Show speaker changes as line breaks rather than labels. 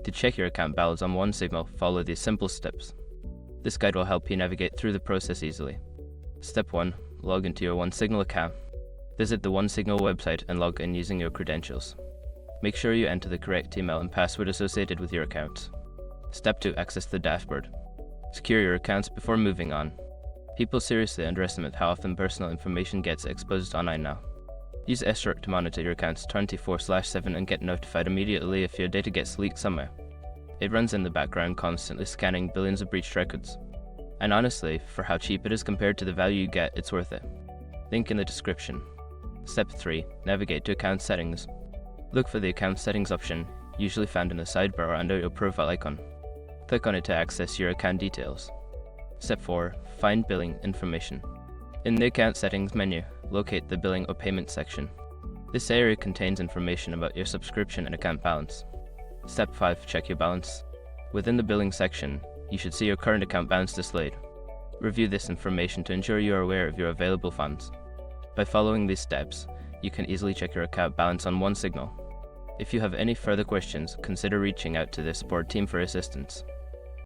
To check your account balance on OneSignal, follow these simple steps. This guide will help you navigate through the process easily. Step 1. Log into your OneSignal account. Visit the OneSignal website and log in using your credentials. Make sure you enter the correct email and password associated with your account. Step 2. Access the dashboard. Secure your accounts before moving on. People seriously underestimate how often personal information gets exposed online now. Use Shark to monitor your accounts 24/7 and get notified immediately if your data gets leaked somewhere. It runs in the background, constantly scanning billions of breached records. And honestly, for how cheap it is compared to the value you get, it's worth it. Link in the description. Step 3. Navigate to account settings. Look for the account settings option, usually found in the sidebar or under your profile icon. Click on it to access your account details. Step 4. Find billing information. In the account settings menu, locate the billing or payment section. This area contains information about your subscription and account balance. Step 5. Check your balance. Within the billing section, you should see your current account balance displayed. Review this information to ensure you are aware of your available funds. By following these steps, you can easily check your account balance on OneSignal. If you have any further questions, consider reaching out to the support team for assistance.